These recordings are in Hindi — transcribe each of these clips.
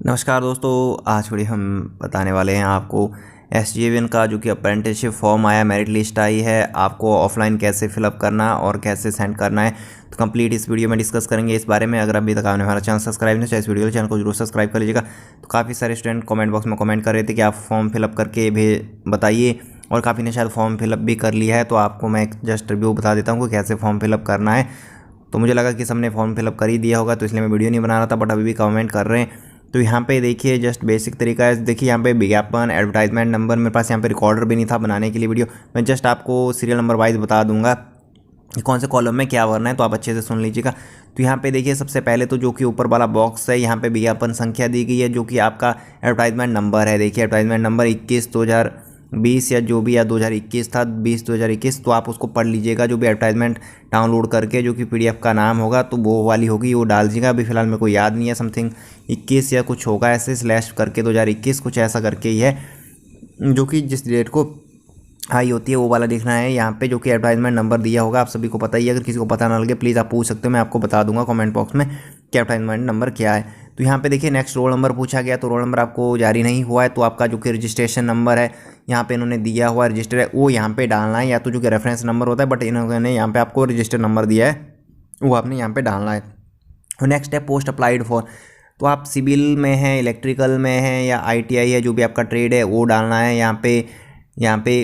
नमस्कार दोस्तों, आज वीडियो हम बताने वाले हैं आपको SJVN का जो कि अप्रेंटिसशिप फॉर्म आया, मेरिट लिस्ट आई है, आपको ऑफलाइन कैसे फिलअप करना और कैसे सेंड करना है। तो कंप्लीट इस वीडियो में डिस्कस करेंगे इस बारे में। अगर अभी तक आपने हमारा चैनल सब्सक्राइब नहीं किया, इस वीडियो चैनल को जरूर सब्सक्राइब कर लीजिएगा। तो काफ़ी सारे स्टूडेंट कमेंट बॉक्स में कमेंट कर रहे थे कि आप फॉर्म फिलअप करके बताइए, और काफ़ी ने शायद फॉर्म फिलअप भी कर लिया है। तो आपको मैं जस्ट रिव्यू बता देता हूँ कि कैसे फॉर्म फिलअप करना है। तो मुझे लगा कि सबने फॉर्म फिलअप कर ही दिया होगा, तो इसलिए मैं वीडियो नहीं बना रहा था, बट अभी भी कमेंट कर रहे हैं। तो यहाँ पे देखिए जस्ट बेसिक तरीका है। देखिए यहाँ पे विज्ञापन, एडवर्टाइजमेंट नंबर, मेरे पास यहाँ पे रिकॉर्डर भी नहीं था बनाने के लिए वीडियो। मैं जस्ट आपको सीरियल नंबर वाइज बता दूंगा कि कौन से कॉलम में क्या भरना है, तो आप अच्छे से सुन लीजिएगा। तो यहाँ पे देखिए सबसे पहले तो जो कि ऊपर वाला बॉक्स है, यहाँ पे विज्ञापन संख्या दी गई है जो कि आपका एडवर्टाइजमेंट नंबर है। देखिए एडवर्टाइजमेंट नंबर 21/2020 या जो भी, या 2021 था, 20/2021। तो आप उसको पढ़ लीजिएगा। जो भी एडवर्टाइजमेंट डाउनलोड करके जो कि PDF का नाम होगा तो वो वाली होगी, वो डाल दीजिएगा। अभी फिलहाल मेरे को याद नहीं है, समथिंग 21 या कुछ होगा ऐसे स्लैश करके 2021 कुछ ऐसा करके ही है, जो कि जिस डेट को आई होती है वो वाला देखना है। यहाँ पे जो कि एडवर्टाइजमेंट नंबर दिया होगा, आप सभी को पता ही है। अगर किसी को पता ना लगे प्लीज़ आप पूछ सकते हो, मैं आपको बता दूंगा कमेंट बॉक्स में कि एडवर्टाइजमेंट नंबर क्या है। तो यहाँ पे देखिए नेक्स्ट रोल नंबर पूछा गया, तो रोल नंबर आपको जारी नहीं हुआ है, तो आपका जो कि रजिस्ट्रेशन नंबर है यहाँ पे इन्होंने दिया हुआ रजिस्टर है वो यहाँ पे डालना है, या तो जो कि रेफरेंस नंबर होता है, बट इन्होंने यहाँ पे आपको रजिस्टर नंबर दिया है वो आपने यहाँ पे डालना है। और नेक्स्ट है पोस्ट अप्लाइड फॉर। तो आप सिविल में हैं, इलेक्ट्रिकल में हैं या ITI है, जो भी आपका ट्रेड है वो डालना है। यहाँ पे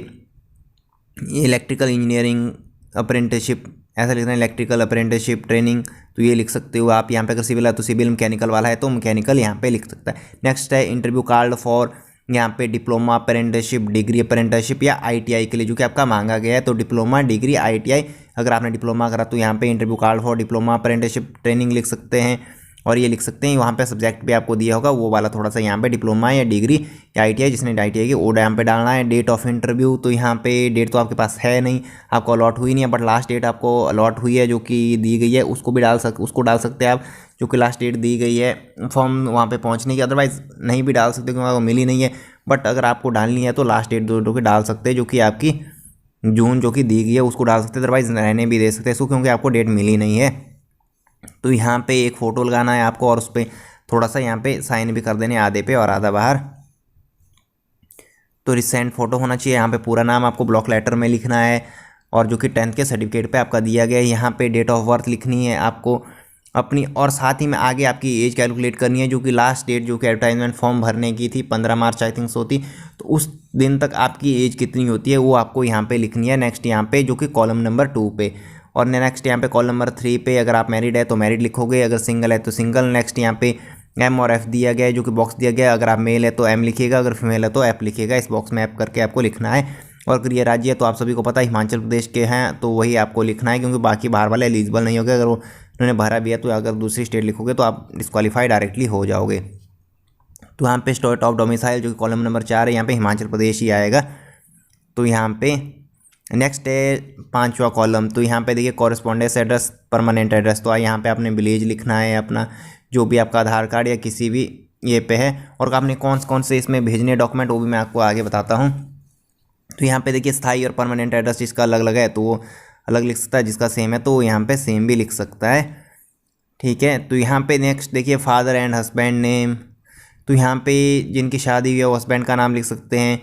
इलेक्ट्रिकल इंजीनियरिंग अप्रेंटिसशिप ऐसा लिखना है, इलेक्ट्रिकल अप्रेंटिसशिप ट्रेनिंग, तो ये लिख सकते हो आप। यहाँ पे अगर सिविल है तो सिविल, मैकेनिकल वाला है तो मैकेनिकल यहाँ पे लिख सकता है। नेक्स्ट है इंटरव्यू कार्ड फॉर, यहाँ पे डिप्लोमा अप्रेंटिसशिप, डिग्री अप्रेंटिसशिप या ITI के लिए जो कि आपका मांगा गया है। तो डिप्लोमा, डिग्री, ITI, अगर आपने डिप्लोमा करा तो यहाँ पे interview card for diploma apprenticeship training लिख सकते हैं, और ये लिख सकते हैं। वहाँ पे सब्जेक्ट भी आपको दिया होगा वो वाला थोड़ा सा, यहाँ पे डिप्लोमा या डिग्री या ITI, जिसने ITI की वो यहाँ पे डालना है। डेट ऑफ इंटरव्यू, तो यहाँ पे डेट तो आपके पास है नहीं, आपको अलॉट हुई नहीं है, बट लास्ट डेट आपको अलॉट हुई है जो कि दी गई है, उसको डाल सकते हैं आप, जो कि लास्ट डेट दी गई है फॉर्म वहाँ पे पहुँचने की। अदरवाइज़ नहीं भी डाल सकते क्योंकि आपको मिली नहीं है, बट अगर आपको डालनी है तो लास्ट डेट दो के डाल सकते हैं, जो कि आपकी जून जो कि दी गई है उसको डाल सकते हैं। अदरवाइज़ रहने भी दे सकते हैं इसको, क्योंकि आपको डेट मिली नहीं है। तो यहाँ पे एक फ़ोटो लगाना है आपको, और उस पर थोड़ा सा यहाँ पे साइन भी कर देने, आधे पे और आधा बाहर। तो रिसेंट फ़ोटो होना चाहिए। यहाँ पे पूरा नाम आपको ब्लॉक लेटर में लिखना है, और जो कि 10th के सर्टिफिकेट पे आपका दिया गया है। यहाँ पे डेट ऑफ बर्थ लिखनी है आपको अपनी, और साथ ही में आगे आपकी एज कैलकुलेट करनी है, जो कि लास्ट डेट जो कि एडवर्टाइजमेंट फॉर्म भरने की थी 15 मार्च आई थिंक सो थी, तो उस दिन तक आपकी एज कितनी होती है वो आपको यहाँ पे लिखनी है। नेक्स्ट यहाँ पे जो कि कॉलम नंबर 2 पे, और नेक्स्ट यहाँ पे कॉलम नंबर 3 पे अगर आप मैरिड है तो मैरिड लिखोगे, अगर सिंगल है तो सिंगल। नेक्स्ट यहाँ पे M और F दिया गया है, जो कि बॉक्स दिया गया है। अगर आप मेल है तो M लिखिएगा, अगर फीमेल है तो F लिखिएगा। इस बॉक्स में F करके आपको लिखना है। और अगर ये राज्य है तो आप सभी को पता है हिमाचल प्रदेश के हैं, तो वही आपको लिखना है, क्योंकि बाकी बाहर वाले एलिजिबल नहीं होंगे। अगर वो उन्होंने भरा भी है तो अगर दूसरी स्टेट लिखोगे तो आप डिस्क्वालीफाई डायरेक्टली हो जाओगे। तो यहाँ पे स्टेट ऑफ डोमिसाइल जो कि कॉलम नंबर 4 है, यहाँ पे हिमाचल प्रदेश ही आएगा। तो यहाँ पे नेक्स्ट है 5वां कॉलम। तो यहाँ पे देखिए कॉरेस्पॉन्डेंस एड्रेस, परमानेंट एड्रेस, तो यहाँ पे आपने विलेज लिखना है अपना, जो भी आपका आधार कार्ड या किसी भी ये पे है, और आपने कौन से इसमें भेजने डॉक्यूमेंट वो भी मैं आपको आगे बताता हूँ। तो यहाँ पे देखिए स्थाई और परमानेंट एड्रेस जिसका अलग अलग है तो वो अलग लिख सकता है, जिसका सेम है तो यहाँ पे सेम भी लिख सकता है, ठीक है। तो यहाँ पे नेक्स्ट देखिए फादर एंड हस्बैंड नेम। तो यहाँ पे जिनकी शादी हुई है वो हस्बैंड का नाम लिख सकते हैं,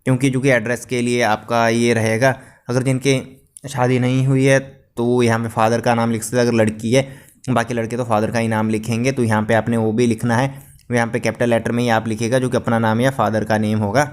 क्योंकि जो कि एड्रेस के लिए आपका ये रहेगा। अगर जिनके शादी नहीं हुई है तो यहाँ पे फादर का नाम लिख सकते हैं, अगर लड़की है, बाकी लड़के तो फादर का ही नाम लिखेंगे। तो यहाँ पे आपने वो भी लिखना है, यहाँ पे कैपिटल लेटर में ही आप लिखेगा जो कि अपना नाम या फादर का नेम होगा।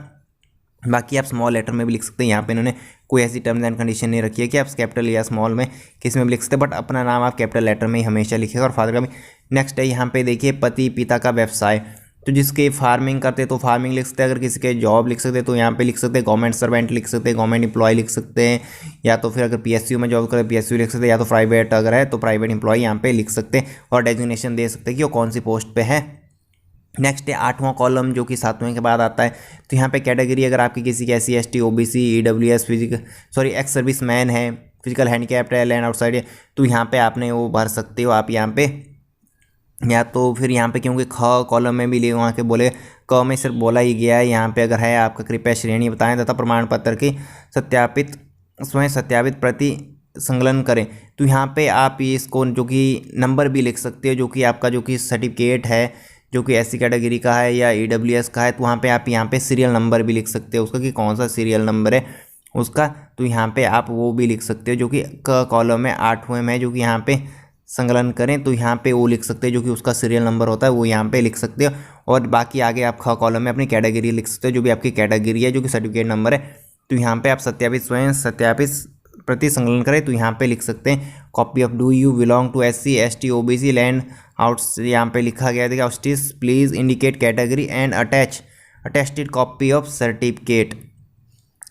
बाकी आप स्मॉल लेटर में भी लिख सकते हैं। यहाँ पे इन्होंने कोई ऐसी टर्म्स एंड कंडीशन नहीं रखी है कि आप कैपिटल या स्मॉल में किस में भी लिख सकते हैं, बट अपना नाम आप कैपिटल लेटर में ही हमेशा लिखेगा, और फादर का भी। नेक्स्ट है यहाँ पे देखिए पति पिता का व्यवसाय। तो जिसके फार्मिंग करते हैं तो फार्मिंग लिख सकते हैं, अगर किसी के जॉब लिख सकते हैं तो यहाँ पे लिख सकते हैं गवर्नमेंट सर्वेंट लिख सकते हैं, गवर्नमेंट एम्प्लॉय लिख सकते हैं, या तो फिर अगर PSU में जॉब करें PSU लिख सकते हैं, या तो प्राइवेट अगर है तो प्राइवेट एम्प्लॉय यहाँ पे लिख सकते हैं, और डेजिग्नेशन दे सकते हैं कि वो कौन सी पोस्ट पे है। नेक्स्ट है 8वां कॉलम जो कि 7वें के बाद आता है। तो यहाँ पे कैटेगरी, अगर आपकी किसी की SC ST OBC EWS ex service man है, फिजिकल हैंडीकैप्ड है, लैंड आउटसाइड है, तो यहाँ पे आपने वो भर सकते हो आप यहाँ पे, या तो फिर यहाँ पे क्योंकि ख कॉलम में भी लिए वहाँ के बोले, क में सिर्फ बोला ही गया है। यहाँ पे अगर है आपका कृपया श्रेणी बताएं तथा प्रमाण पत्र की स्वयं सत्यापित प्रति संकलन करें। तो यहाँ पे आप इसको जो कि नंबर भी लिख सकते हो, जो कि आपका जो कि सर्टिफिकेट है जो कि SC कैटेगरी का है या EWS का है, तो वहाँ पे आप यहाँ पे सीरियल नंबर भी लिख सकते हो उसका कि कौन सा सीरियल नंबर है उसका। तो यहाँ पे आप वो भी लिख सकते हो जो कि क कॉलम में 8वें में, जो कि यहाँ पे संकलन करें तो यहाँ पे वो लिख सकते हैं जो कि उसका सीरियल नंबर होता है वो यहाँ पे लिख सकते हो। और बाकी आगे आप ख कॉलम में अपनी कैटेगरी लिख सकते हो, जो भी आपकी कैटेगरी है, जो कि सर्टिफिकेट नंबर है। तो यहाँ पे आप सत्यापित स्वयं सत्यापित प्रति संकलन करें तो यहाँ पे लिख सकते हैं copy of do you belong to SC ST OBC land outs, यहाँ पे लिखा गया था आउटस्टिस please indicate category and attested copy of certificate.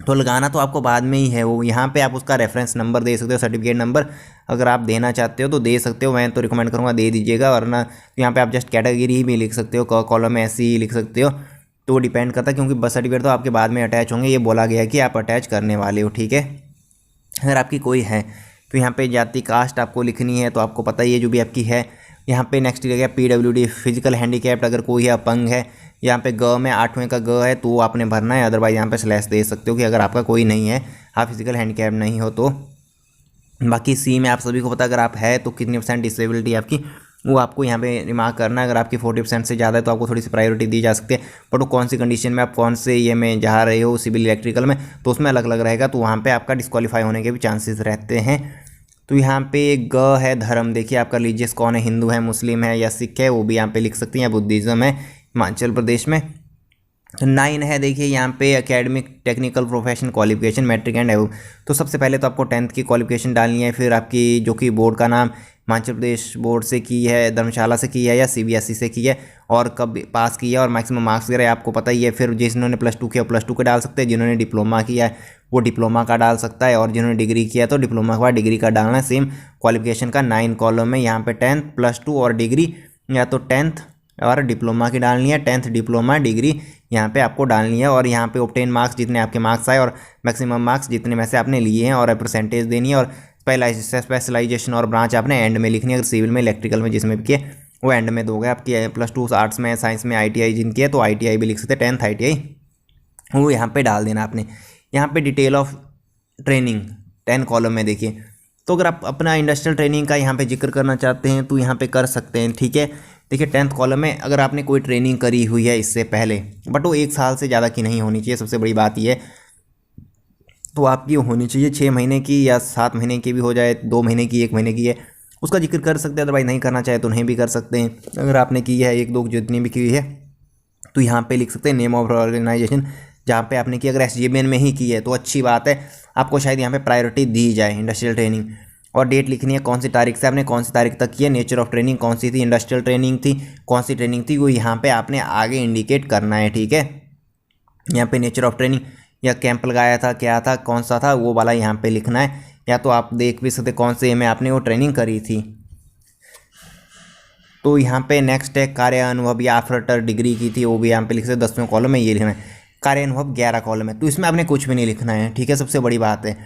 तो लगाना तो आपको बाद में ही है, वो यहाँ पे आप उसका रेफरेंस नंबर दे सकते हो, सर्टिफिकेट नंबर अगर आप देना चाहते हो तो दे सकते हो। मैं तो रिकमेंड करूँगा दे दीजिएगा, वरना तो यहाँ पे आप जस्ट कैटेगरी भी लिख सकते हो, कॉलम में SC लिख सकते हो। तो डिपेंड करता है क्योंकि बर्थ सर्टिफिकेट तो आपके बाद में अटैच होंगे, ये बोला गया है कि आप अटैच करने वाले हो, ठीक है। अगर आपकी कोई है तो यहाँ पे जाति कास्ट आपको लिखनी है, तो आपको पता ही है जो भी आपकी है। यहाँ पे नेक्स्ट लिखा गया PWD फिजिकल हैंडीकैप्ड, अगर कोई है अपंग है। यहाँ पे ग में 8वें का ग है तो आपने भरना है, अदरवाइज यहाँ पे स्लैश दे सकते हो कि अगर आपका कोई नहीं है, आप फिजिकल हैंडीकैप्ड नहीं हो तो। बाकी C में आप सभी को पता अगर आप है तो कितनी % डिसेबिलिटी आपकी, वो आपको यहाँ पे रिमार्क करना है। अगर आपकी 40% से ज़्यादा है तो आपको थोड़ी सी प्रायोरिटी दी जा सकती है, बट वो कौन सी कंडीशन में आप कौन से ये में जा रहे हो, सिविल इलेक्ट्रिकल में, तो उसमें अलग अलग रहेगा, तो वहाँ पे आपका डिस्क्वालीफाई होने के भी चांसेस रहते हैं। तो यहाँ पे ग है धर्म, देखिए आपका रिलीजियस कौन है, हिंदू है, मुस्लिम है या सिख है, वो भी यहाँ पे लिख सकती हैं, या बुद्धिज़्म है हिमाचल प्रदेश में। तो 9 है, देखिए यहाँ पे academic technical profession qualification matric and एवं। तो सबसे पहले तो आपको 10th की क्वालिफिकेशन डालनी है, फिर आपकी जो कि बोर्ड का नाम हिमाचल प्रदेश बोर्ड से की है, धर्मशाला से की है या CBSE से की है, और कब पास किया और मैक्सिमम मार्क्स वगैरह आपको पता ही है। फिर जिन्होंने +2 किया +2 का डाल सकते हैं, जिन्होंने डिप्लोमा किया है वो डिप्लोमा का डाल सकता है, और जिन्होंने डिग्री किया तो डिप्लोमा के बाद डिग्री का डालना है। सेम क्वालिफिकेशन का 9 कॉलम में यहाँ पे 10th +2 और डिग्री, या तो 10th और डिप्लोमा की डालनी है, 10th डिप्लोमा डिग्री यहाँ पे आपको डालनी है। और यहाँ पे ऑब्टेन मार्क्स जितने आपके मार्क्स आए और मैक्सिमम मार्क्स जितने में से आपने लिए हैं, और परसेंटेज देनी है। और स्पेशलाइजेशन और ब्रांच आपने एंड में लिखनी है, अगर सिविल में इलेक्ट्रिकल में जिसमें भी किए वो एंड में दोगे। आपकी +2 आर्ट्स में साइंस में ITI जिनकी है तो ITI भी लिख सकते हैं, 10th ITI वो यहाँ पे डाल देना आपने। यहाँ पे डिटेल ऑफ ट्रेनिंग 10 कॉलम में देखिए, तो अगर आप अपना इंडस्ट्रियल ट्रेनिंग का यहाँ पे जिक्र करना चाहते हैं तो यहाँ पे कर सकते हैं, ठीक है। देखिए 10th कॉलम में अगर आपने कोई ट्रेनिंग करी हुई है इससे पहले, बट वो 1 साल से ज़्यादा की नहीं होनी चाहिए, सबसे बड़ी बात ये, तो आपकी होनी चाहिए 6 महीने की या 7 महीने की भी हो जाए, 2 महीने की, 1 महीने की है, उसका जिक्र कर सकते हैं। अदरवाइज नहीं करना चाहे तो नहीं भी कर सकते हैं। अगर आपने की है 1-2 जितनी भी की है तो यहाँ पे लिख सकते हैं नेम ऑफ ऑर्गेनाइजेशन, जहाँ पे आपने की अगर SJBN में ही की है तो अच्छी बात है, आपको शायद यहाँ पे प्रायोरिटी दी जाए इंडस्ट्रियल ट्रेनिंग। और डेट लिखनी है कौन सी तारीख से आपने कौन सी तारीख तक की है, नेचर ऑफ ट्रेनिंग कौन सी थी, इंडस्ट्रियल ट्रेनिंग थी, कौन सी ट्रेनिंग थी, वो यहाँ पे आपने आगे इंडिकेट करना है, ठीक है। यहाँ पे नेचर ऑफ ट्रेनिंग या कैंप लगाया था, क्या था, कौन सा था, वो वाला यहाँ पे लिखना है। या तो आप देख भी सकते कौन से में आपने वो ट्रेनिंग करी थी। तो यहाँ पे नेक्स्ट है कार्य अनुभव या आफ्टर डिग्री की थी, वो भी यहाँ पे लिख सकते 10वें कॉलम में ये लिखना है। कार्य अनुभव 11 कॉलम है, तो इसमें आपने कुछ भी नहीं लिखना है, ठीक है। सबसे बड़ी बात है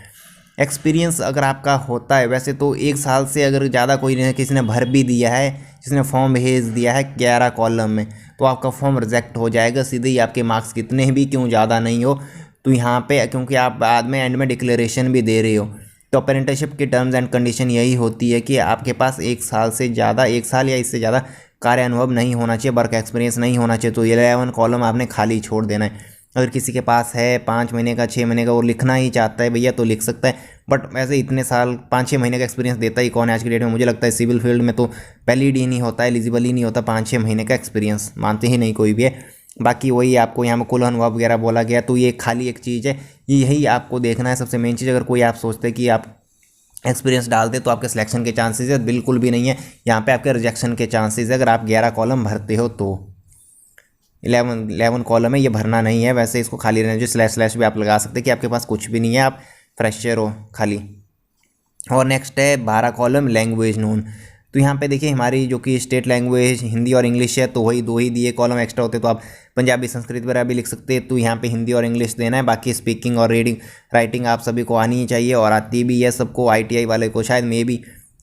एक्सपीरियंस अगर आपका होता है, वैसे तो 1 साल से अगर ज़्यादा कोई नहीं, किसी ने भर भी दिया है, जिसने फॉर्म भेज दिया है 11 कॉलम में, तो आपका फॉर्म रिजेक्ट हो जाएगा सीधे ही, आपके मार्क्स कितने भी क्यों ज़्यादा नहीं हो। तो यहाँ पे क्योंकि आप बाद में एंड में डिक्लेरेशन भी दे रहे हो, तो अप्रेंटिसशिप की टर्म्स एंड कंडीशन यही होती है कि आपके पास 1 साल से ज़्यादा, 1 साल या इससे ज़्यादा कार्य अनुभव नहीं होना चाहिए, वर्क एक्सपीरियंस नहीं होना चाहिए। तो 11 कॉलम आपने खाली छोड़ देना है। अगर किसी के पास है 5 महीने का, 6 महीने का, वो लिखना ही चाहता है भैया तो लिख सकता है, बट वैसे इतने साल 5-6 महीने का एक्सपीरियंस देता ही कौन है आज की डेट में। मुझे लगता है सिविल फील्ड में तो वैलिड ही नहीं होता, एलिजिबल ही नहीं होता 5-6 महीने का एक्सपीरियंस, मानते ही नहीं कोई भी है। बाकी वही आपको यहाँ पर कुल अनुभव वगैरह बोला गया, तो ये खाली एक चीज़ है, यही आपको देखना है सबसे मेन चीज़। अगर कोई आप सोचते हैं कि आप एक्सपीरियंस डाल दे तो आपके सिलेक्शन के चांसेस है, बिल्कुल भी नहीं है। यहाँ पे आपके रिजेक्शन के चांसेस है अगर आप 11 कॉलम भरते हो तो। 11 कॉलम है, ये भरना नहीं है, वैसे इसको खाली रहने जो स्लैश भी आप लगा सकते हैं कि आपके पास कुछ भी नहीं है, आप फ्रेशर हो खाली। और नेक्स्ट है 12 कॉलम लैंग्वेज नोन। तो यहाँ पे देखिए हमारी जो कि स्टेट लैंग्वेज हिंदी और इंग्लिश है, तो वही 2 ही दिए कॉलम, एक्स्ट्रा होते तो आप पंजाबी संस्कृत वगैरह भी लिख सकते हैं। तो यहाँ पे हिंदी और इंग्लिश देना है, बाकी स्पीकिंग और रीडिंग राइटिंग आप सभी को आनी ही चाहिए और आती भी है सबको। ITI वाले को शायद मे भी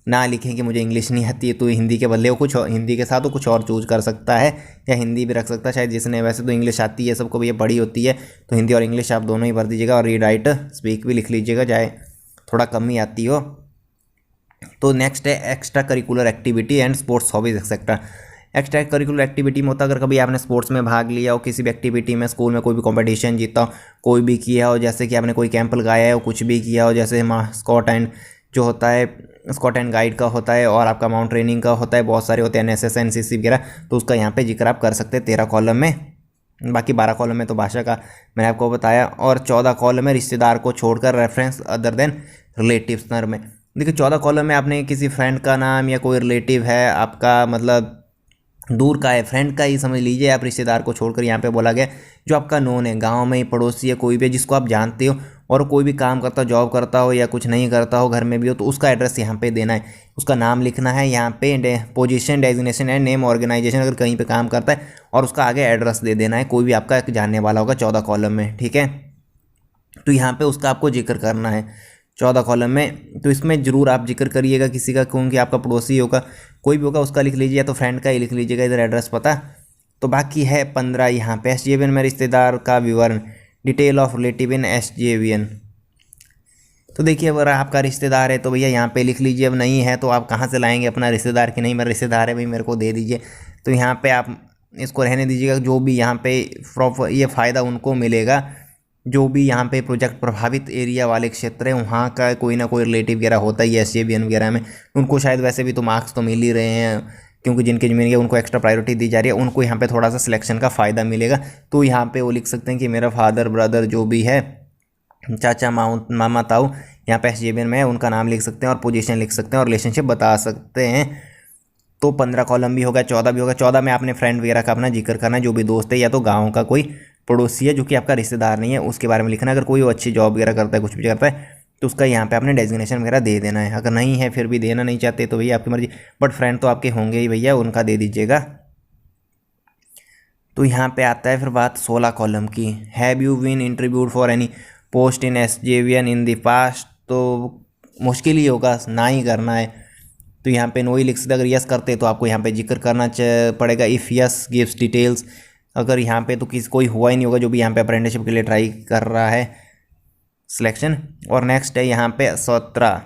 ना लिखें कि मुझे इंग्लिश नहीं आती है, तो हिंदी के बदले वो कुछ हिंदी के साथ वो कुछ और चूज कर सकता है, या हिंदी भी रख सकता है शायद जिसने, वैसे तो इंग्लिश आती है सबको, भी ये पढ़ी होती है, तो हिंदी और इंग्लिश आप दोनों ही भर दीजिएगा। और रीड राइट स्पीक भी लिख लीजिएगा, चाहे थोड़ा कम ही आती हो। तो नेक्स्ट है extra curricular activity and sports hobbies etcetera. Extra curricular activity में होता है, अगर कभी आपने स्पोर्ट्स में भाग लिया हो, किसी भी एक्टिविटी में, स्कूल में कोई भी कंपटीशन जीता हो, कोई भी किया हो, जैसे कि आपने कोई कैंप लगाया हो, कुछ भी किया हो, जैसे स्काउट एंड जो होता है स्काउट एंड गाइड का होता है, और आपका माउंट ट्रेनिंग का होता है, बहुत सारे होते हैं NSS NCC वगैरह, तो उसका यहाँ पे जिक्र आप कर सकते हैं 13 कॉलम में। बाकी 12 कॉलम में तो भाषा का मैंने आपको बताया, और 14 कॉलम में रिश्तेदार को छोड़कर रेफरेंस अदर देन रिलेटिव्स नर में। देखिए 14 कॉलम में आपने किसी फ्रेंड का नाम या कोई रिलेटिव है आपका, मतलब दूर का है, फ्रेंड का ही समझ लीजिए आप, रिश्तेदार को छोड़कर यहाँ पे बोला गया जो आपका नोन है, गांव में ही पड़ोसी है, कोई भी जिसको आप जानते हो और कोई भी काम करता हो, जॉब करता हो या कुछ नहीं करता हो, घर में भी हो, तो उसका एड्रेस यहाँ पे देना है, उसका नाम लिखना है यहाँ पे, position designation and name organisation अगर कहीं पे काम करता है, और उसका आगे एड्रेस दे देना है, कोई भी आपका एक जानने वाला होगा 14 कॉलम में, ठीक है। तो यहाँ पे उसका आपको जिक्र करना है 14 कॉलम में। तो इसमें ज़रूर आप जिक्र करिएगा किसी का, क्योंकि आपका पड़ोसी होगा, कोई भी होगा, उसका लिख लीजिए, या तो फ्रेंड का ही लिख लीजिएगा इधर एड्रेस पता। तो बाकी है 15 यहाँ पे SJVN में रिश्तेदार का विवरण, detail of relative in SJVN। तो देखिए अगर आपका रिश्तेदार है तो भैया यहाँ पे लिख लीजिए, अब नहीं है तो आप कहाँ से लाएंगे अपना रिश्तेदार कि नहीं मेरा रिश्तेदार है भाई मेरे को दे दीजिए, तो यहाँ पे आप इसको रहने दीजिएगा। जो भी यहाँ पे ये फ़ायदा उनको मिलेगा जो भी यहाँ पे प्रोजेक्ट प्रभावित एरिया वाले क्षेत्र है, वहाँ का कोई ना कोई रिलेटिव वगैरह होता ही है SJVN वगैरह में, उनको शायद वैसे भी तो मार्क्स तो मिल ही रहे हैं, क्योंकि जिनकी ज़मीन है उनको एक्स्ट्रा प्रायोरिटी दी जा रही है, उनको यहाँ पे थोड़ा सा सिलेक्शन का फ़ायदा मिलेगा। तो यहाँ पे वो लिख सकते हैं कि मेरा फादर ब्रदर जो भी है, चाचा मामा ताऊ, यहाँ पे SJVN में है, उनका नाम लिख सकते हैं और पोजीशन लिख सकते हैं और रिलेशनशिप बता सकते हैं। तो 15 कॉलम भी होगा, 14 भी होगा। 14 में आपने फ्रेंड वगैरह का अपना जिक्र करना है, जो भी दोस्त है या तो गाँव का कोई पड़ोसी है जो कि आपका रिश्तेदार नहीं है, उसके बारे में लिखना। अगर कोई अच्छी जॉब वगैरह करता है, कुछ भी करता है, तो उसका यहाँ पे आपने डेजिग्नेशन वगैरह दे देना है। अगर नहीं है फिर भी देना नहीं चाहते तो भैया आपकी मर्जी, बट फ्रेंड तो आपके होंगे ही भैया, उनका दे दीजिएगा। तो यहाँ पे आता है फिर बात 16 कॉलम की, have you been interviewed for any post in SJVN in the past. तो मुश्किल ही होगा, ना ही करना है, तो यहाँ पे नो ही लिख सकते। अगर यस करते तो आपको यहाँ पे जिक्र करना पड़ेगा, इफ़ यस गिव्स डिटेल्स। अगर यहाँ पे तो कोई हुआ ही नहीं होगा जो भी यहाँ पे अप्रेंटिसशिप के लिए ट्राई कर रहा है सिलेक्शन। और नेक्स्ट है यहाँ पे 17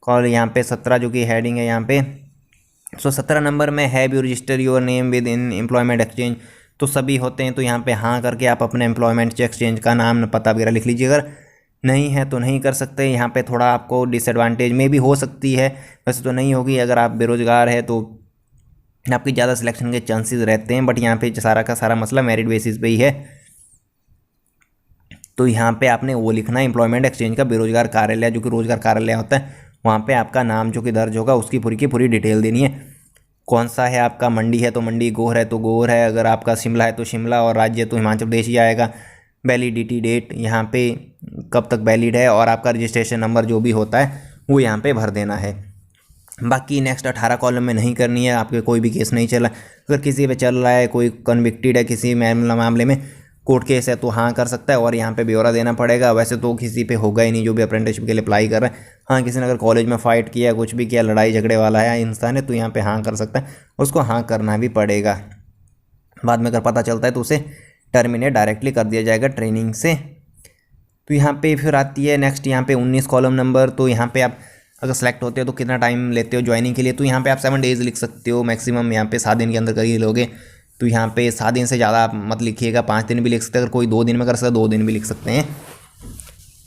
कॉल, यहाँ पे 17 जो कि हेडिंग है यहाँ पे। 17 नंबर में have you register your name with in employment exchange. तो सभी होते हैं, तो यहाँ पे हाँ करके आप अपने एम्प्लॉयमेंट एक्सचेंज का नाम पता वगैरह लिख लीजिए। अगर नहीं है तो नहीं कर सकते। यहाँ पे थोड़ा आपको डिसएडवांटेज में भी हो सकती है, वैसे तो नहीं होगी। अगर आप बेरोज़गार है तो आपकी ज़्यादा सिलेक्शन के चांसेस रहते हैं, बट यहाँ पे सारा का सारा मसला मेरिट बेसिस पे ही है। तो यहाँ पे आपने वो लिखना है, एम्प्लॉयमेंट एक्सचेंज का बेरोजगार कार्यालय जो कि रोजगार कार्यालय होता है, वहाँ पे आपका नाम जो कि दर्ज होगा उसकी पूरी की पूरी डिटेल देनी है। कौन सा है आपका, मंडी है तो मंडी, गोर है तो गोर है, अगर आपका शिमला है तो शिमला, और राज्य तो हिमाचल प्रदेश ही आएगा। वैलिडिटी डेट यहाँ पे कब तक वैलिड है, और आपका रजिस्ट्रेशन नंबर जो भी होता है वो यहाँ पे भर देना है। बाकी नेक्स्ट 18 कॉलम में नहीं करनी है, आपके कोई भी केस नहीं चला। अगर किसी पे चल रहा है, कोई कन्विक्टेड है किसी मामले में, कोर्ट केस है, तो हाँ कर सकता है और यहाँ पे ब्यौरा देना पड़ेगा। वैसे तो किसी पे होगा ही नहीं जो भी अप्रेंटिसशिप के लिए अप्लाई कर रहा है। हाँ, किसी ने अगर कॉलेज में फ़ाइट किया, कुछ भी किया, लड़ाई झगड़े वाला है इंसान है, तो यहाँ पे हाँ कर सकता है, उसको हाँ करना भी पड़ेगा। बाद में अगर पता चलता है तो उसे टर्मिनेट डायरेक्टली कर दिया जाएगा ट्रेनिंग से। तो यहाँ पे फिर आती है नेक्स्ट यहाँ पे 19 कॉलम नंबर। तो यहाँ पे आप अगर सेलेक्ट होते हो तो कितना टाइम लेते हो ज्वाइनिंग के लिए, तो यहाँ पे आप 7 डेज़ लिख सकते हो मैक्सिमम, यहाँ पे 7 दिन के अंदर कर ही लोगे। तो यहाँ पे 7 दिन से ज़्यादा आप मत लिखिएगा, 5 दिन भी लिख सकते हैं। अगर कोई 2 दिन में कर सकते हैं 2 दिन भी लिख सकते हैं।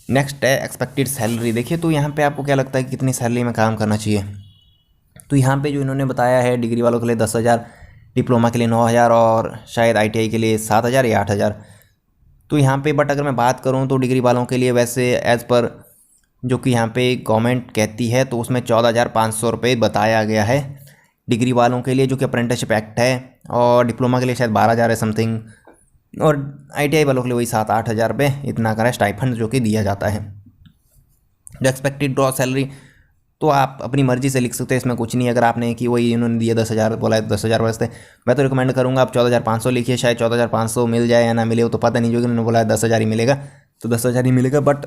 नेक्स्ट है एक्सपेक्टेड सैलरी। देखिए तो यहाँ पे आपको क्या लगता है कि कितनी सैलरी में काम करना चाहिए। तो यहाँ पे जो इन्होंने बताया है, डिग्री वालों के लिए 10,000, डिप्लोमा के लिए 9,000 और शायद ITI के लिए 7,000 या 8,000। तो यहाँ पे बट अगर मैं बात करूँ तो डिग्री वालों के लिए वैसे एज़ पर जो कि यहाँ पे गवर्नमेंट कहती है तो उसमें 14,500 रुपये बताया गया है डिग्री वालों के लिए, जो कि अप्रेंटिसशिप एक्ट है। और डिप्लोमा के लिए शायद 12,000 है समथिंग, और ITI वालों के लिए वही 7-8,000 रुपये इतना का स्टाइफंड जो कि दिया जाता है। जो एक्सपेक्टेड ग्रॉस सैलरी तो आप अपनी मर्जी से लिख सकते हैं, इसमें कुछ नहीं। अगर आपने कि वही इन्होंने दिया 10,000 बोला है 10,000 बचते, मैं तो रिकमेंड करूँगा आप 14,500 लिखिए। शायद 14,500 मिल जाए या ना मिले, वो तो पता नहीं, जो कि उन्होंने बोला है 10,000 ही मिलेगा तो 10,000 ही मिलेगा। बट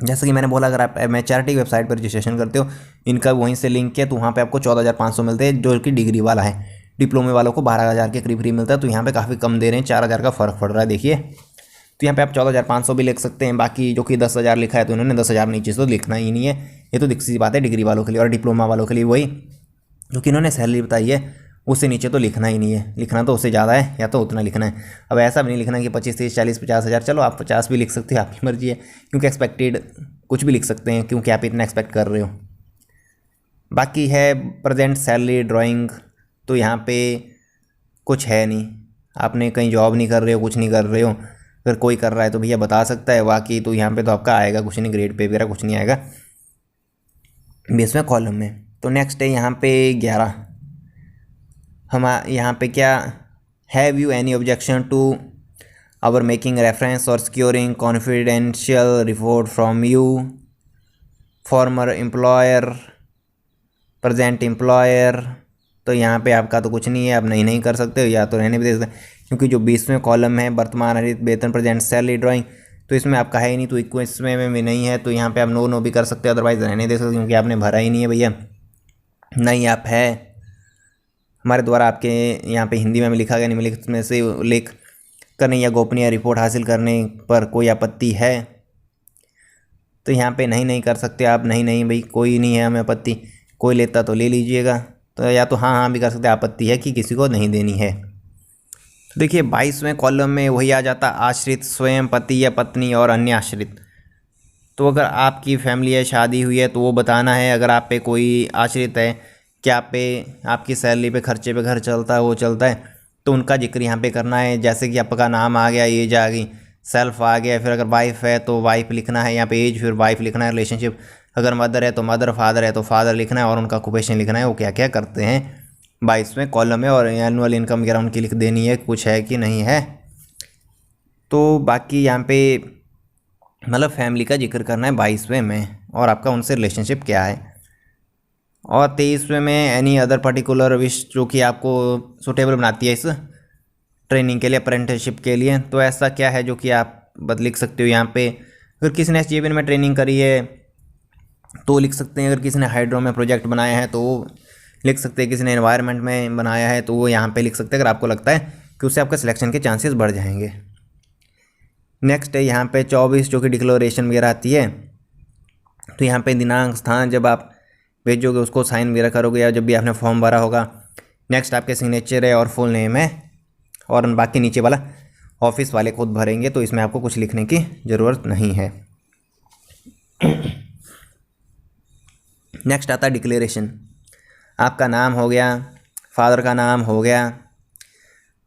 जैसे कि मैंने बोला, अगर आप MHRD वेबसाइट पर रजिस्ट्रेशन करते हो, इनका वहीं से लिंक है, तो वहाँ पे आपको 14,500 मिलते हैं जो कि डिग्री वाला है। डिप्लोमे वालों को 12,000 के करीब फ्री मिलता है, तो यहाँ पे काफ़ी कम दे रहे हैं, 4,000 का फ़र्क पड़ रहा है। देखिए तो यहाँ पे आप 14,500 भी लिख सकते हैं। बाकी जो कि 10,000 लिखा है तो इन्होंने 10,000 नीचे तो लिखना ही नहीं है, ये तो दिख सी बात है डिग्री वालों के लिए। और डिप्लोमा वालों के लिए वही जो कि इन्होंने सैलरी बताई है उससे नीचे तो लिखना ही नहीं है, लिखना तो उससे ज़्यादा है या तो उतना लिखना है। अब ऐसा भी नहीं लिखना कि 25, 30, 40, 50,000, चलो आप 50 भी लिख सकते हो, आपकी मर्जी है, क्योंकि एक्सपेक्टेड कुछ भी लिख सकते हैं क्योंकि आप इतना एक्सपेक्ट कर रहे हो। बाकी है प्रेजेंट सैलरी ड्राइंग, तो यहाँ पे कुछ है नहीं, आपने कहीं जॉब नहीं कर रहे हो, कुछ नहीं कर रहे हो, अगर कोई कर रहा है तो भैया बता सकता है, बाकी तो यहाँ पे तो आपका आएगा कुछ नहीं, ग्रेड पे वगैरह कुछ नहीं आएगा 20वें कॉलम में। तो नेक्स्ट है यहाँ पे 11, हम यहाँ पे क्या, have you any objection to our making reference और securing confidential report from you former employer present employer. तो यहाँ पे आपका तो कुछ नहीं है, आप नहीं कर सकते हो या तो रहने भी दे सकते हैं, क्योंकि जो 20वें कॉलम है वर्तमान हरित वेतन प्रेजेंट सैलरी ड्राइंग, तो इसमें आपका है ही नहीं, तो 21वें में भी नहीं है, तो यहाँ पे आप नो भी कर सकते हो, अदरवाइज रहने दे सकते हो क्योंकि आपने भरा ही नहीं है भैया। नहीं आप है हमारे द्वारा आपके यहाँ पे हिंदी में लिखा गया निम्नलिखित में से उल्लेख करने या गोपनीय रिपोर्ट हासिल करने पर कोई आपत्ति है, तो यहाँ पे नहीं कर सकते आप, नहीं भाई कोई नहीं है हमें आपत्ति, कोई लेता तो ले लीजिएगा, तो या तो हाँ भी कर सकते, आपत्ति है कि किसी को नहीं देनी है। तो देखिए 22वें कॉलम में वही आ जाता, आश्रित स्वयं पति या पत्नी और अन्य आश्रित। तो अगर आपकी फैमिली है, शादी हुई है, तो वो बताना है। अगर आप पे कोई आश्रित है, क्या पे आपकी सैलरी पे खर्चे पे घर चलता है, वो चलता है, तो उनका जिक्र यहाँ पे करना है। जैसे कि आपका नाम आ गया, एज आ गई, सेल्फ आ गया, फिर अगर वाइफ है तो वाइफ लिखना है यहाँ पे एज, फिर वाइफ लिखना है, रिलेशनशिप, अगर मदर है तो मदर, फादर है तो फादर लिखना है, और उनका ऑक्यूपेशन लिखना है, वो क्या क्या करते हैं 22वें कॉलम में, और एनुअल इनकम वगैरह उनकी लिख देनी है, कुछ है कि नहीं है। तो बाकी यहाँ पे मतलब फैमिली का जिक्र करना है 22वें में, और आपका उनसे रिलेशनशिप क्या है। और 23वें में एनी अदर पर्टिकुलर विश जो कि आपको सूटेबल बनाती है इस ट्रेनिंग के लिए, अप्रेंटिसशिप के लिए, तो ऐसा क्या है जो कि आप लिख सकते हो यहाँ पे। अगर किसी ने एसजीवीएन में ट्रेनिंग करी है तो लिख सकते हैं, अगर किसी ने हाइड्रो में प्रोजेक्ट बनाया है तो वो लिख सकते हैं, किसी ने एनवायरनमेंट में बनाया है तो वो यहाँ पे लिख सकते हैं, अगर आपको लगता है कि उससे आपका सिलेक्शन के चांसेस बढ़ जाएंगे। नेक्स्ट है यहाँ पे 24 जो कि डिक्लेरेशन वगैरह आती है, तो यहाँ पे दिनांक स्थान जब आप भेजोगे उसको साइन वगैरह करोगे, या जब भी आपने फॉर्म भरा होगा। नेक्स्ट आपके सिग्नेचर है और फुल नेम है, और बाकी नीचे वाला ऑफिस वाले खुद भरेंगे, तो इसमें आपको कुछ लिखने की ज़रूरत नहीं है। नेक्स्ट आता है डिक्लेरेशन, आपका नाम हो गया, फादर का नाम हो गया,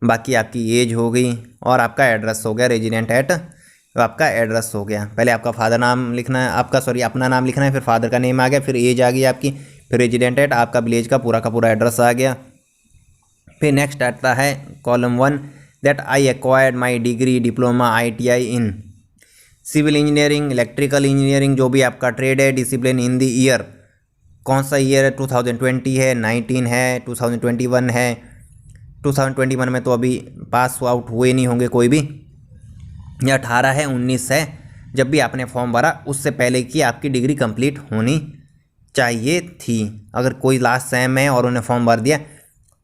बाकी आपकी एज हो गई, और आपका एड्रेस हो गया, रेजिडेंट एट, तो आपका एड्रेस हो गया। पहले आपका फादर नाम लिखना है, आपका अपना नाम लिखना है, फिर फादर का नेम आ गया, फिर एज आ गई आपकी, फिर रेजिडेंट एट, आपका विलेज का पूरा एड्रेस आ गया। फिर नेक्स्ट आता है column 1, that I acquired my degree diploma ITI in civil engineering, electrical engineering, जो भी आपका ट्रेड है, डिसिप्लिन इन द ईयर, कौन सा ईयर है, 2020 है, 19 है, 2021 है। 2021 में तो अभी पास आउट हुए नहीं होंगे कोई भी, या 18 है, 19 है, जब भी आपने फॉर्म भरा उससे पहले की आपकी डिग्री कंप्लीट होनी चाहिए थी। अगर कोई लास्ट सेम है और उन्हें फॉर्म भर दिया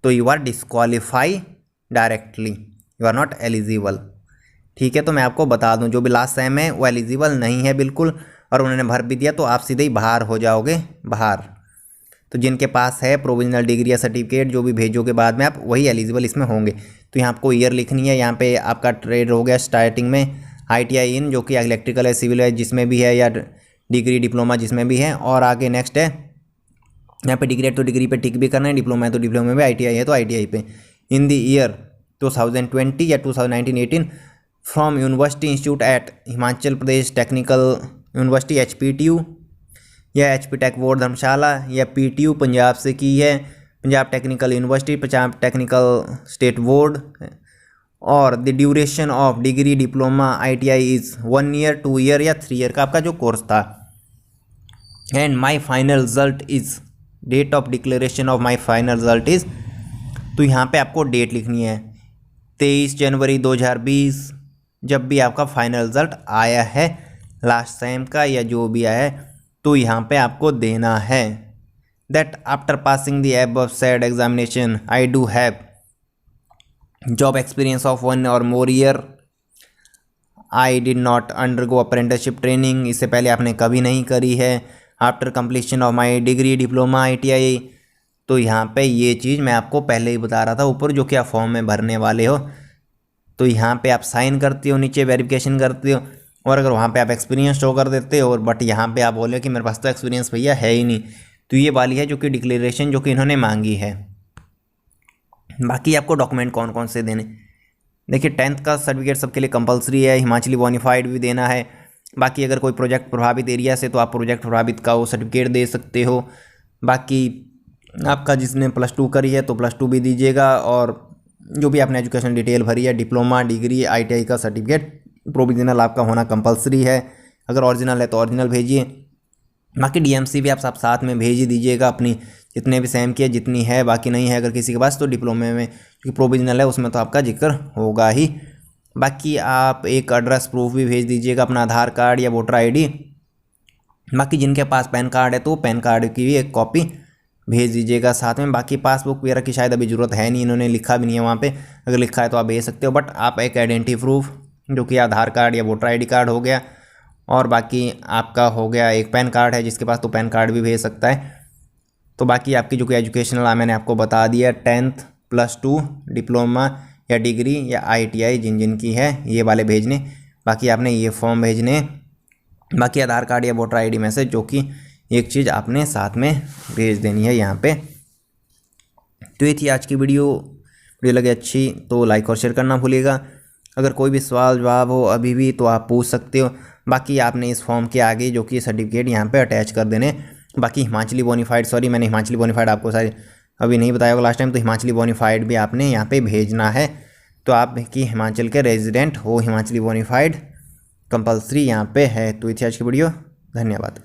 तो you are disqualify directly, you are not eligible. ठीक है, तो मैं आपको बता दूं, जो भी लास्ट सेम है वो एलिजिबल नहीं है बिल्कुल, और उन्होंने भर भी दिया तो आप सीधे ही बाहर हो जाओगे, बाहर। तो जिनके पास है प्रोविजनल डिग्री या सर्टिफिकेट, जो भी भेजोगे बाद में आप, वही एलिजिबल इसमें होंगे। तो यहाँ आपको ईयर लिखनी है, यहाँ पे आपका ट्रेड हो गया स्टार्टिंग में ITI इन, जो कि इलेक्ट्रिकल है, सिविल है जिसमें भी है, या डिग्री डिप्लोमा जिसमें भी है। और आगे नेक्स्ट है यहाँ पे डिग्री है तो डिग्री पे टिक भी करना है, डिप्लोमा है तो डिप्लोमा में, ITI है तो ITI पे। इन द ईयर 2020 या 2019-18 from university institute at Himachal Pradesh technical university HPTU या HP टेक बोर्ड धर्मशाला, या PTU पंजाब से की है, Punjab technical university, Punjab technical state board. और the duration of degree diploma ITI is 1 year, 2 year या 3 ईयर का आपका जो कोर्स था। And my final result is, date of declaration of my final result is, तो यहाँ पे आपको डेट लिखनी है 23 जनवरी 2020, जब भी आपका फाइनल रिजल्ट आया है लास्ट सेम का या जो भी आया है, तो यहाँ पे आपको देना है। That after passing the above said examination I do have job experience of 1 और more year, I did not undergo apprenticeship training, इससे पहले आपने कभी नहीं करी है। After completion of my degree diploma ITI, तो यहाँ पे ये चीज़ मैं आपको पहले ही बता रहा था ऊपर, जो कि आप फॉर्म में भरने वाले हो। तो यहाँ पे आप साइन करते हो, नीचे वेरिफिकेशन करते हो, और अगर वहाँ पे आप एक्सपीरियंस शो कर देते हो, और बट यहाँ पे आप बोले कि मेरे पास तो एक्सपीरियंस भैया है ही नहीं, तो ये वाली है जो कि डिक्लेरेशन जो कि इन्होंने मांगी है। बाकी आपको डॉक्यूमेंट कौन कौन से देने, देखिए 10th का सर्टिफिकेट सबके लिए कंपलसरी है, हिमाचली बोनाफाइड भी देना है। बाकी अगर कोई प्रोजेक्ट प्रभावित एरिया से तो आप प्रोजेक्ट प्रभावित का वो सर्टिफिकेट दे सकते हो। बाकी आपका जिसने +2 करी है तो +2 भी दीजिएगा, और जो भी आपने एजुकेशन डिटेल भरी है, डिप्लोमा, डिग्री, ITI का सर्टिफिकेट प्रोविजनल आपका होना कंपलसरी है। अगर ओरिजिनल है तो ओरिजिनल भेजिए। बाकी DMC भी आप सब साथ में भेज ही दीजिएगा अपनी, जितने भी सेम की है जितनी है। बाकी नहीं है अगर किसी के पास तो डिप्लोमे में, क्योंकि प्रोविजनल है उसमें तो आपका जिक्र होगा ही। बाकी आप एक एड्रेस प्रूफ भी भेज दीजिएगा, अपना आधार कार्ड या वोटर ID। बाकी जिनके पास पैन कार्ड है तो पैन कार्ड की भी एक कॉपी भेज दीजिएगा साथ में। बाकी पासबुक वगैरह की शायद अभी ज़रूरत है नहीं, इन्होंने लिखा भी नहीं है वहाँ पे, अगर लिखा है तो आप भेज सकते हो। बट आप एक आइडेंटिटी प्रूफ जो कि आधार कार्ड या वोटर ID कार्ड हो गया, और बाकी आपका हो गया एक पैन कार्ड है जिसके पास तो पैन कार्ड भी भेज सकता है। तो बाकी आपकी जो कि एजुकेशनल मैंने आपको बता दिया, 10th, +2, डिप्लोमा या डिग्री या ITI जिन जिन की है ये वाले भेजने। बाकी आपने ये फॉर्म भेजने, बाकी आधार कार्ड या वोटर ID में से जो कि एक चीज़ आपने साथ में भेज देनी है यहाँ पे। तो ये थी आज की वीडियो लगे अच्छी तो लाइक और शेयर करना भूलिएगा। अगर कोई भी सवाल जवाब हो अभी भी तो आप पूछ सकते हो। बाकी आपने इस फॉर्म के आगे जो कि सर्टिफिकेट यहाँ पे अटैच कर देने। बाकी हिमाचली बोनाफाइड, सॉरी मैंने हिमाचली बोनाफाइड आपको सारी अभी नहीं बताया होगा लास्ट टाइम, तो हिमाचली बोनाफाइड भी आपने यहाँ पे भेजना है। तो आप कि हिमाचल के रेजिडेंट हो, हिमाचली बोनाफाइड कंपलसरी यहाँ पे है। तो ये थी आज की वीडियो, धन्यवाद।